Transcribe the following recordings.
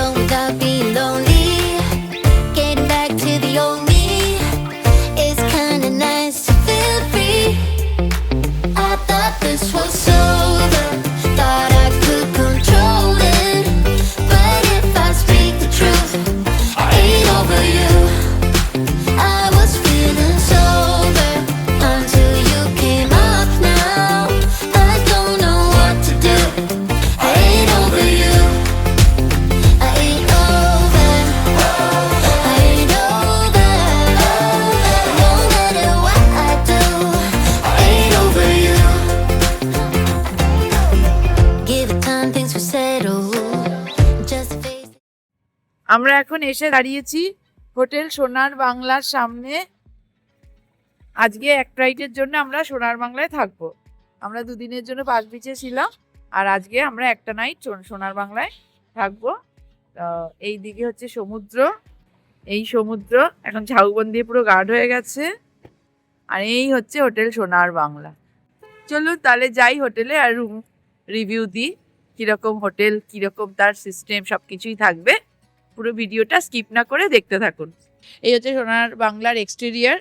alone without being lonely. Getting back to the old me. It's kinda nice to feel free. I thought this was over, thought I could control it. But if I speak the truth, I ain't over you. I was feeling sober until you came up now. I don't know what to do. I ain't over you. I ain't over. I ain't over. No matter what I do, I ain't over you. Give it time, things will settle. Just face. আমরা এখন এসে দাঁড়িয়েছি hotel সোনার বাংলার সামনে। আজকে এক নাইটের জন্য আমরা সোনার বাংলায় থাকবো। আমরা দুদিনের জন্য পাঁচ বিচে ছিলাম, আর আজকে আমরা একটা নাইট সোনার বাংলায় থাকবো। এই দিকে হচ্ছে সমুদ্র, এই সমুদ্র এখন ঝাউবন দিয়ে পুরো গার্ড হয়ে গেছে, আর এই হচ্ছে হোটেল সোনার বাংলা। চলুন তাহলে যাই হোটেলে, আর রুম রিভিউ দিই, কীরকম হোটেল, কীরকম তার সিস্টেম, সব কিছুই থাকবে। পুরো ভিডিওটা স্কিপ না করে দেখতে থাকুন। এই হচ্ছে সোনার বাংলার এক্সটেরিয়ার,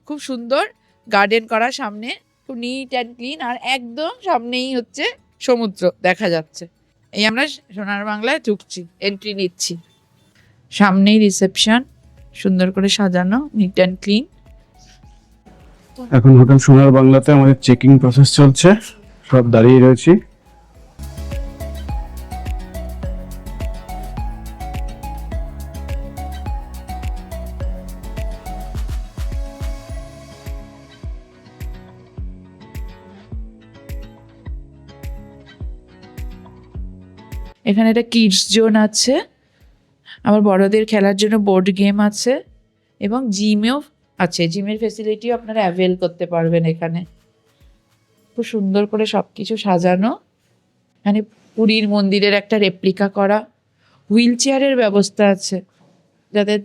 খুব সুন্দর গার্ডেন করা, সামনে খুব নিট অ্যান্ড ক্লিন, আর একদম সামনেই হচ্ছে সমুদ্র দেখা যাচ্ছে। এই আমরা সোনার বাংলায় ঢুকছি, এন্ট্রি নিচ্ছি। সামনেই রিসেপশন, সুন্দর করে সাজানো, নিট অ্যান্ড ক্লিন। এখন হোটেল সোনার বাংলাতে আমাদের চেকিং প্রসেস চলছে, সব দাঁড়িয়ে রয়েছি। এখানে একটা কিডস জোন আছে, আবার বড়দের খেলার জন্য বোর্ড গেম আছে, এবং জিমেও আছে। জিমের ফেসিলিটিও আপনারা অ্যাভেল করতে পারবেন এখানে। খুব সুন্দর করে সব কিছু সাজানো। এখানে পুরীর মন্দিরের একটা রেপ্লিকা করা, হুইল চেয়ারের ব্যবস্থা আছে, যাদের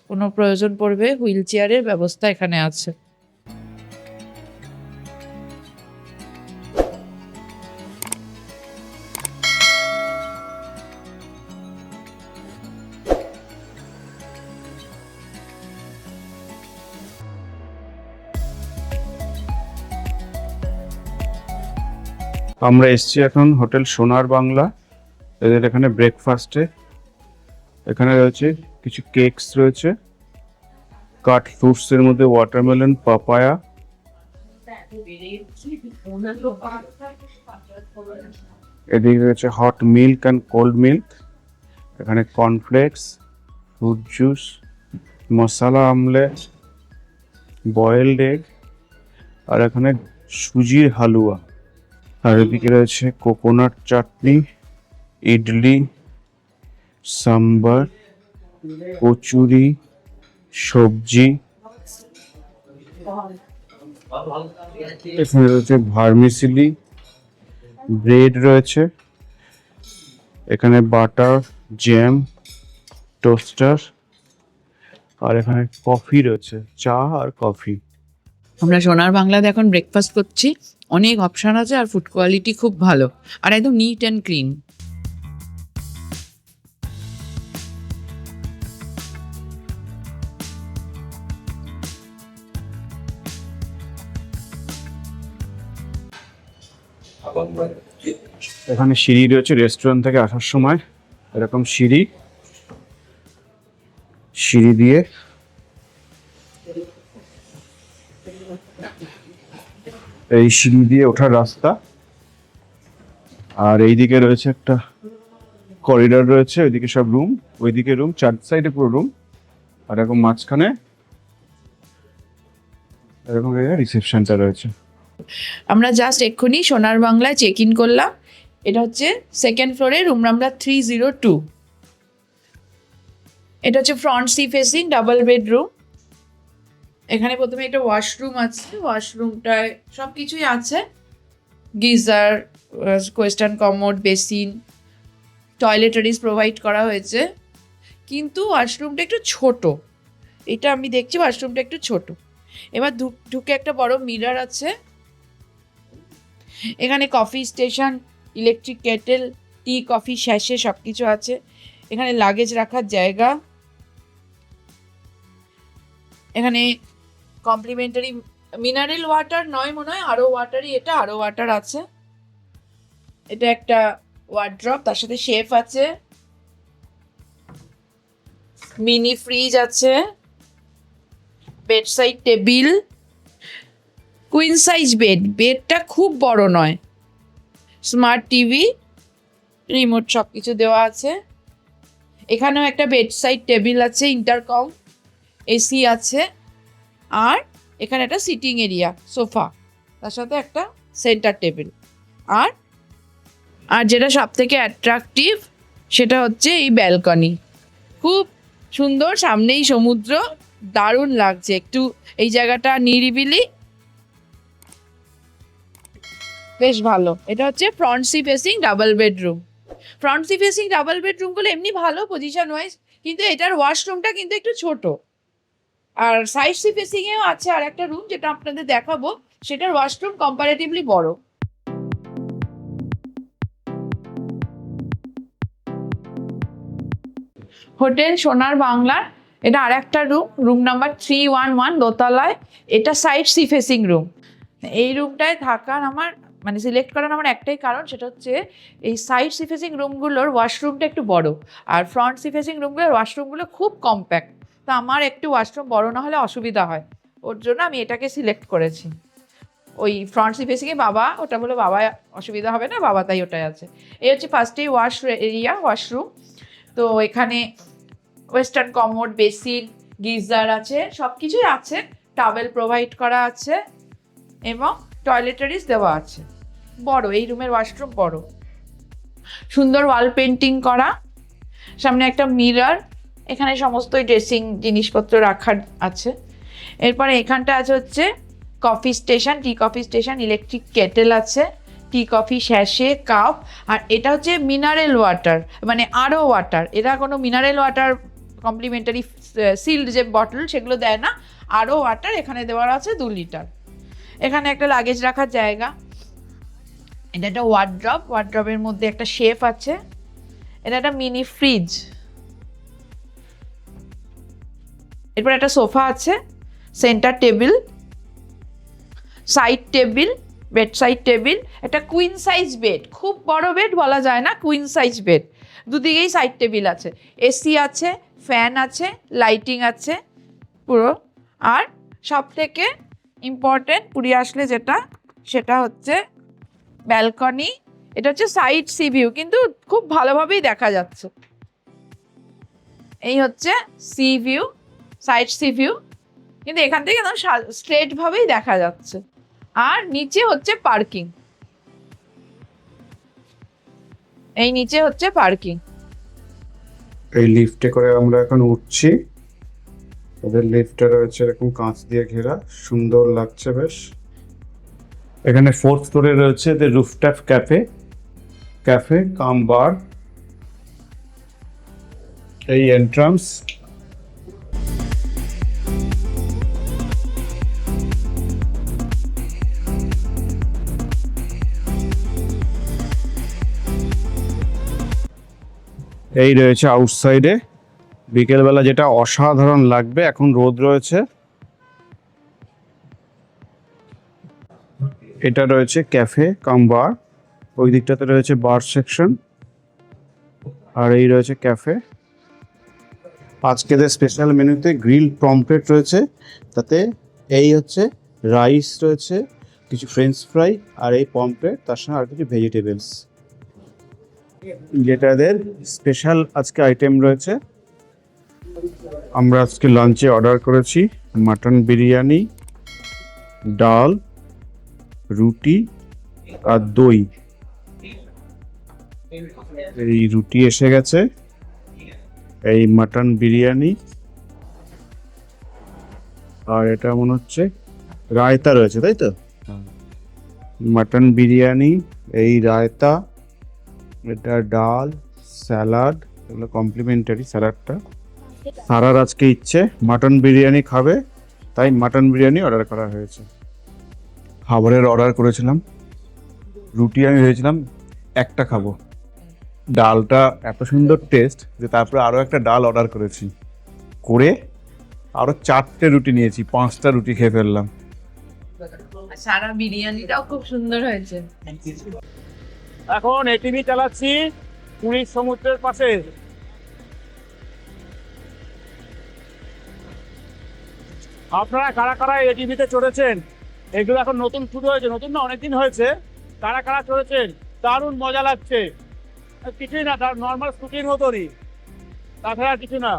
কোনো প্রয়োজন পড়বে হুইল চেয়ারের ব্যবস্থা এখানে আছে। আমরা এসছি এখন হোটেল সোনার বাংলা। এদের এখানে ব্রেকফাস্টে এখানে রয়েছে কিছু কেকস রয়েছে, কাট ফ্রুটসের মধ্যে ওয়াটারমেলন, পাপায়া। এদিকে রয়েছে hot milk and cold milk. এখানে কর্নফ্লেক্স, ফ্রুট জুস, মশলা আমলেট, বয়েলড এগ, আর এখানে সুজির হালুয়া। আর এদিকে রয়েছে কোকোনাট চাটনি, ইডলি, সাম্বার, কচুরি, সবজি। এখানে রয়েছে ভার্মিসিলি, ব্রেড রয়েছে, এখানে বাটার, জ্যাম, টোস্টার, আর এখানে কফি রয়েছে, চা আর কফি। আমরা সোনার বাংলাতে এখন ব্রেকফাস্ট করছি, অনেক অপশান আছে, আর ফুড কোয়ালিটি খুব ভালো, আর একদম নিট অ্যান্ড ক্লিন। এখানে সিঁড়ি রয়েছে, রেস্টুরেন্ট থেকে আসার সময় এরকম সিঁড়ি দিয়ে এই সিঁড়ি দিয়ে ওঠার রাস্তা। আর এইদিকে রয়েছে একটা করিডর রয়েছে, ওইদিকে সব রুম, ওইদিকে রুম, চার সাইডে পুরো রুম, আর এরকম মাঝখানে এরকম রিসেপশনটা রয়েছে। আমরা জাস্ট এক্ষুনি সোনার বাংলায় চেক ইন করলাম। এটা হচ্ছে সেকেন্ড ফ্লোরে রুম নাম্বার 302। এটা হচ্ছে front sea facing double bedroom. এখানে প্রথমে একটা ওয়াশরুম আছে, ওয়াশরুমটায় সব কিছুই আছে, geyser, western commode, basin, toiletries provide করা হয়েছে, কিন্তু ওয়াশরুমটা একটু ছোট। এটা আমি দেখছি ওয়াশরুমটা একটু ছোট। এবার ঢুকে একটা বড় মিরর আছে। এখানে কফি স্টেশন, ইলেকট্রিক কেটেল, টি, কফি, স্যাশে সব কিছু আছে। এখানে লাগেজ রাখার জায়গা, এখানে কমপ্লিমেন্টারি মিনারেল ওয়াটার নয় মনে হয়, আরও ওয়াটারই, এটা আরও ওয়াটার আছে। এটা একটা ওয়ার্ড্রপ, তার সাথে শেফ আছে, মিনি ফ্রিজ আছে, bedside table, queen size bed, বেডটা খুব বড় নয়, স্মার্ট টিভি, রিমোট সব কিছু দেওয়া আছে। এখানেও একটা বেডসাইড টেবিল আছে, ইন্টারকম, এসি আছে, আর এখানে একটা সিটিং এরিয়া, সোফা, তার সাথে একটা সেন্টার টেবিল। আর আর যেটা সব থেকে অ্যাট্রাকটিভ সেটা হচ্ছে এই ব্যালকনি, খুব সুন্দর, সামনেই সমুদ্র, দারুণ লাগছে। একটু এই জায়গাটা নিরিবিলি, বেশ ভালো। এটা হচ্ছে front sea facing double bedroom. Front sea facing double বেডরুমগুলো এমনি ভালো পজিশন ওয়াইজ, কিন্তু এটার ওয়াশরুমটা কিন্তু একটু ছোট। আর সাইড সি ফেসিংয়েও আছে আর একটা রুম, যেটা আপনাদের দেখাবো, সেটার ওয়াশরুম কম্পারেটিভলি বড়। হোটেল সোনার বাংলার এটা আর একটা রুম, রুম নাম্বার 311 দোতলায়। এটা সাইড সি ফেসিং রুম। এই রুমটায় থাকার আমার মানে সিলেক্ট করার আমার একটাই কারণ, সেটা হচ্ছে এই সাইড সি ফেসিং রুমগুলোর ওয়াশরুমটা একটু বড়, আর ফ্রন্ট সি ফেসিং রুমগুলোর ওয়াশরুমগুলো খুব কম্প্যাক্ট। তো আমার একটু ওয়াশরুম বড় না হলে অসুবিধা হয়, ওর জন্য আমি এটাকে সিলেক্ট করেছি। ওই ফ্রন্ট সি ফেসিংয়ে বাবা ওটা বলে বাবা অসুবিধা হবে না, বাবা তাই ওটাই আছে। এই হচ্ছে ফার্স্টেই ওয়াশ এরিয়া, ওয়াশরুম। তো এখানে ওয়েস্টার্ন কমোড, বেসিন, গিজার আছে, সব কিছুই আছে, টাওয়েল প্রোভাইড করা আছে এবং টয়লেটারিজ দেওয়া আছে। বড় এই রুমের ওয়াশরুম বড়, সুন্দর ওয়াল পেন্টিং করা, সামনে একটা মিরর, এখানে সমস্ত ড্রেসিং জিনিসপত্র রাখার আছে। এরপরে এখানটা আছে হচ্ছে coffee station, tea coffee station, electric kettle আছে, টি কফি স্যাশে, কাপ। আর এটা হচ্ছে মিনারেল ওয়াটার, মানে আরও ওয়াটার। এরা কোনো মিনারেল ওয়াটার কমপ্লিমেন্টারি সিল্ড যে বটল সেগুলো দেয় না, আরও ওয়াটার এখানে দেওয়ার আছে 2 লিটার। এখানে একটা লাগেজ রাখার জায়গা, এটা একটা ওয়ার্ড্রপ, ওয়ার্ড্রপের মধ্যে একটা শেফ আছে, এটা একটা মিনি ফ্রিজ। এরপর একটা সোফা আছে, centre table, side table, bed side table, একটা কুইন সাইজ বেড, খুব বড় বেড বলা যায় না, কুইন সাইজ বেড, দুদিকেই সাইড টেবিল আছে, এসি আছে, ফ্যান আছে, লাইটিং আছে পুরো। আর সব থেকে ইম্পর্টেন্ট পুরী আসলে যেটা, সেটা হচ্ছে ব্যালকনি। এটা হচ্ছে সাইড সি ভিউ, কিন্তু খুব ভালোভাবেই দেখা যাচ্ছে। এই হচ্ছে C view, side C view, কিন্তু এখান থেকে একদম স্ট্রেট ভাবেই দেখা যাচ্ছে। আর নিচে হচ্ছে পার্কিং, এই নিচে হচ্ছে পার্কিং। এই লিফটে করে আমরা এখন উঠছি। ওদের লিফটটা রয়েছে এরকম কাঁচ দিয়ে ঘেরা, সুন্দর লাগছে বেশ। এখানে 4th ফ্লোরে রয়েছে দ্য রুফটপ ক্যাফে কাম বার। এই এন্ট্রান্স। এই রয়েছে আউটসাইডে, বিকেলবেলা যেটা অসাধারণ লাগবে। এখন রোদ রয়েছে। এটা রয়েছে ক্যাফে কাম বার, ওই দিকটাতে রয়েছে বার সেকশন, আর এই রয়েছে ক্যাফে। আজকেদের স্পেশাল মেনুতে গ্রিল পমফ্রেট রয়েছে, তাতে এই হচ্ছে রাইস রয়েছে, কিছু ফ্রেঞ্চ ফ্রাই, আর এই পমফ্রেট, তার সঙ্গে আর কিছু ভেজিটেবলস, যেটাদের স্পেশাল আজকে আইটেম রয়েছে। আমরা আজকে লাঞ্চে অর্ডার করেছি মাটন বিরিয়ানি, ডাল, রুটি আর দই। এই রুটি এসে গেছে, এই মাটন বিরিয়ানি, আর এটা মনে হচ্ছে রায়তা রয়েছে, তাই তো? মাটন বিরিয়ানি, এই রায়তা, এটা ডাল, স্যালাড, এগুলো কমপ্লিমেন্টারি স্যালাডটা। সারার আজকে ইচ্ছে মাটন বিরিয়ানি খাবে, তাই মাটন বিরিয়ানি অর্ডার করা হয়েছে। খাবারের অর্ডার করেছিলাম, রুটি আমি ভেবেছিলাম একটা খাবো, ডালটা এত সুন্দর টেস্ট যে তারপরে আরও একটা ডাল অর্ডার করেছি, করে আরও 4টে রুটি নিয়েছি, 5টা রুটি খেয়ে ফেললাম। সারা বিরিয়ানিটাও খুব সুন্দর হয়েছে। এখন এটিভি চালাচ্ছি পুরীর সমুদ্রের পাশে। আপনারা কারা কারা এটিভিতে চড়েছেন? এগুলো এখন নতুন শুরু হয়েছে, নতুন না অনেকদিন হয়েছে। কারা কারা চড়েছেন? দারুণ মজা লাগছে। কিছুই না, তার নর্মাল স্কুটির মতনই, তাছাড়া কিছু না।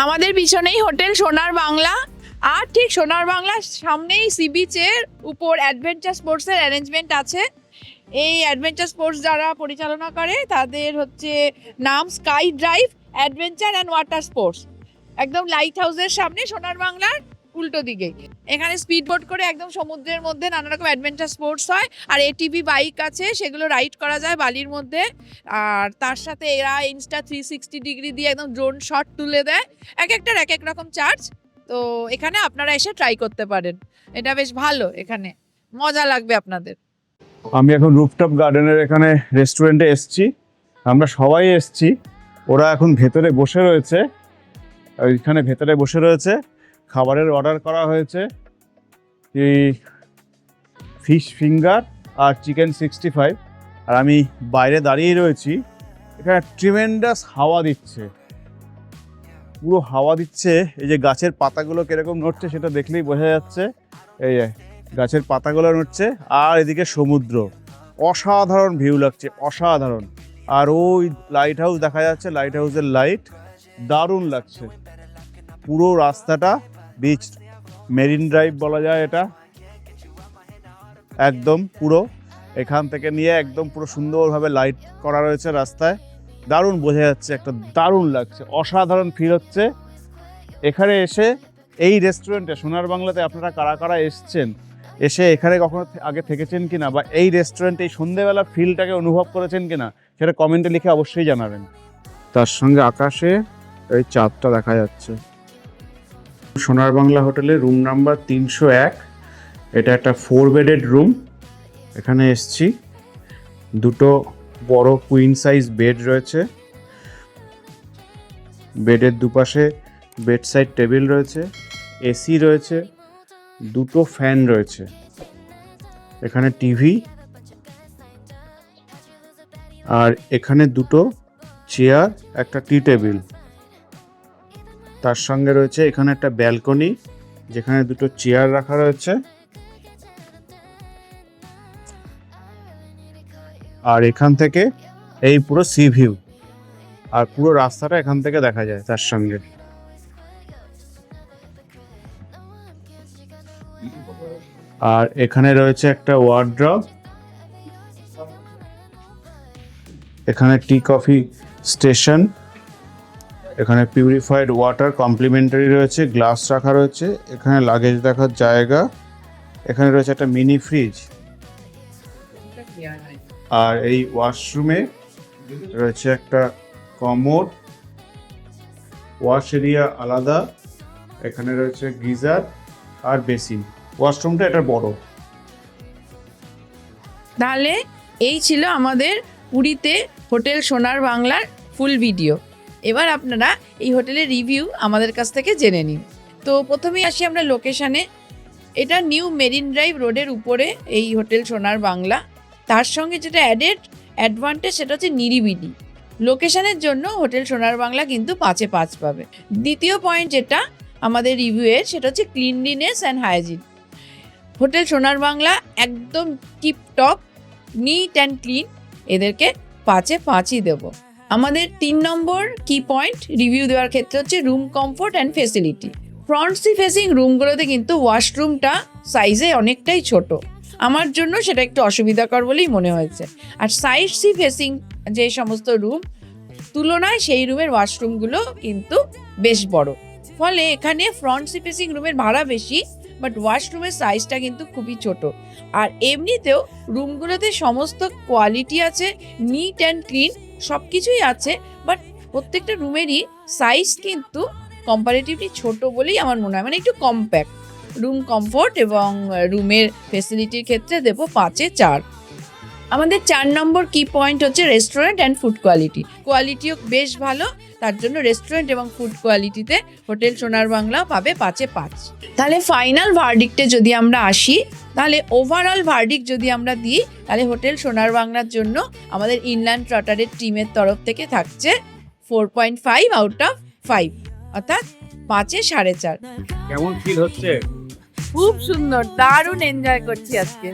আমাদের পিছনেই হোটেল সোনার বাংলা, আর ঠিক সোনার বাংলার সামনেই সি বিচের উপর অ্যাডভেঞ্চার স্পোর্টসের অ্যারেঞ্জমেন্ট আছে। এই অ্যাডভেঞ্চার স্পোর্টস যারা পরিচালনা করে তাদের হচ্ছে নাম sky drive adventure and water sports. একদম লাইট হাউসের সামনে সোনার বাংলার উল্টো দিকে। এখানে স্পিড বোট করে একদম সমুদ্রের মধ্যে নানা রকম অ্যাডভেঞ্চার স্পোর্টস হয়, আর এটিভি বাইক আছে, সেগুলো রাইড করা যায় বালির মধ্যে। আর তার সাথে এরা ইনস্টা 360 ডিগ্রি দিয়ে একদম ড্রোন শট তুলে দেয়। এক একটার এক এক রকম চার্জ। তো এখানে আপনারা এসে ট্রাই করতে পারেন, এটা বেশ ভালো, এখানে মজা লাগবে আপনাদের। আমি এখন রুফটপ গার্ডেনের এখানে রেস্টুরেন্টে এসছি, আমরা সবাই এসছি। ওরা এখন ভেতরে বসে রয়েছে, ওইখানে ভেতরে বসে রয়েছে, খাবারের অর্ডার করা হয়েছে এই ফিশ ফিঙ্গার আর চিকেন 65। আর আমি বাইরে দাঁড়িয়ে রয়েছি, এখানে ট্রিমেন্ডাস হাওয়া দিচ্ছে, পুরো হাওয়া দিচ্ছে। এই যে গাছের পাতাগুলো কিরকম নড়ছে সেটা দেখলেই বোঝা যাচ্ছে। এই গাছের পাতাগুলো নড়ছে, আর এদিকে সমুদ্র, অসাধারণ ভিউ লাগছে, অসাধারণ। আর ওই লাইট হাউস দেখা যাচ্ছে, লাইট হাউসের লাইট দারুণ লাগছে। পুরো রাস্তাটা বিচ, মেরিন ড্রাইভ বলা যায় এটা, একদম পুরো এখান থেকে নিয়ে একদম পুরো সুন্দরভাবে লাইট করা রয়েছে রাস্তায়, দারুণ বোঝা যাচ্ছে, একটা দারুণ লাগছে, অসাধারণ ফিল হচ্ছে। এখানে এসে এই রেস্টুরেন্টে সোনার বাংলাতে আপনারা কারা কারা এসছেন, এসে এখানে কখনো আগে থেকেছেন কিনা, বা এই রেস্টুরেন্টে এই সন্ধ্যেবেলা ফিলটাকে অনুভব করেছেন কিনা, সেটা কমেন্টে লিখে অবশ্যই জানাবেন। তার সঙ্গে আকাশে এই চাঁদটা দেখা যাচ্ছে। সোনার বাংলা হোটেলে রুম নাম্বার 301, এটা একটা 4 বেডেড রুম। এখানে এসছি, দুটো বড় কুইন সাইজ বেড রয়েছে, বেডের দুপাশে বেডসাইড টেবিল রয়েছে, এসি রয়েছে, দুটো ফ্যান রয়েছে, এখানে টিভি, আর এখানে দুটো চেয়ার, একটা টি টেবিল। তার সঙ্গে রয়েছে এখানে একটা ব্যালকনি, যেখানে দুটো চেয়ার রাখা রয়েছে, আর এখান থেকে এই পুরো সি ভিউ, আর পুরো রাস্তাটা এখান থেকে দেখা যায়। তার সঙ্গে আর এখানে রয়েছে একটা ওয়ার্ড্রব, এখানে টি কফি স্টেশন, এখানে পিউরিফাইড ওয়াটার কমপ্লিমেন্টারি রয়েছে, গ্লাস রাখা রয়েছে, এখানে লাগেজ রাখার জায়গা, এখানে রয়েছে একটা মিনি ফ্রিজ, আর এই ওয়াশরুমে রয়েছে একটা কমোড, ওয়াশ এরিয়া আলাদা, এখানে রয়েছে গিজার আর বেসিন। ওয়াশরুমটা এটা বড়। তাহলে এই ছিল আমাদের পুরীতে হোটেল সোনার বাংলার ফুল ভিডিও। এবার আপনারা এই হোটেলের রিভিউ আমাদের কাছ থেকে জেনে নিন। তো প্রথমেই আসি আমরা লোকেশানে। এটা নিউ মেরিন ড্রাইভ রোডের উপরে এই হোটেল সোনার বাংলা। তার সঙ্গে যেটা অ্যাডভান্টেজ সেটা হচ্ছে নিরিবিলি। লোকেশানের জন্য হোটেল সোনার বাংলা কিন্তু 5-এ 5 পাবে। দ্বিতীয় পয়েন্ট যেটা আমাদের রিভিউয়ের, সেটা হচ্ছে ক্লিনলিনেস অ্যান্ড হাইজিন। হোটেল সোনার বাংলা একদম টিপটপ, নিট অ্যান্ড ক্লিন, এদেরকে 5-এ 5ই দেবো। আমাদের 3 নম্বর কি পয়েন্ট রিভিউ দেওয়ার ক্ষেত্রে হচ্ছে room comfort and facility. Front sea facing রুমগুলোতে কিন্তু ওয়াশরুমটা সাইজে অনেকটাই ছোট, আমার জন্য সেটা একটু অসুবিধাকর বলেই মনে হয়েছে। আর সাইড সি ফেসিং যে সমস্ত রুম তুলনায় সেই রুমের ওয়াশরুমগুলো কিন্তু বেশ বড়, ফলে এখানে ফ্রন্ট সি ফেসিং রুমের ভাড়া বেশি, বাট ওয়াশরুমের সাইজটা কিন্তু খুবই ছোট। আর এমনিতেও রুমগুলোতে সমস্ত কোয়ালিটি আছে, নিট অ্যান্ড ক্লিন সব কিছুই আছে, বাট প্রত্যেকটা রুমেরই সাইজ কিন্তু কম্পারেটিভলি ছোট বলেই আমার মনে হয়, মানে একটু কম্প্যাক্ট। রুম কমফোর্ট এবং রুমের ফেসিলিটির ক্ষেত্রে দেবো 5-এ 4। আমাদের 4 নম্বর কি পয়েন্ট হচ্ছে রেস্টুরেন্ট অ্যান্ড ফুড কোয়ালিটি। কোয়ালিটিও বেশ ভালো, তার জন্য রেস্টুরেন্ট এবং ফুড কোয়ালিটিতে হোটেল সোনার বাংলা পাবে 5-এ 5। তাহলে ফাইনাল ভার্ডিক্টে যদি আমরা আসি, তাহলে ওভারঅল ভার্ডিক্ট যদি আমরা দিই, তাহলে হোটেল সোনার বাংলার জন্য আমাদের ইনল্যান্ড ট্রটারের টিমের তরফ থেকে থাকছে 4.5 আউট অফ 5, অর্থাৎ 5-এ 4.5। কেমন ফিল হচ্ছে? খুব সুন্দর, দারুণ এনজয় করছি আজকে।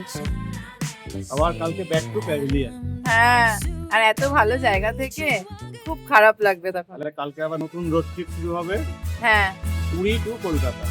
আবার কালকে ব্যাক টু প্যাভিলিয়ন। হ্যাঁ, আর এত ভালো জায়গা থেকে খুব খারাপ লাগবে তখন। কালকে আবার নতুন রোড ট্রিপ শুরু হবে, হ্যাঁ, পুরী টু কলকাতা।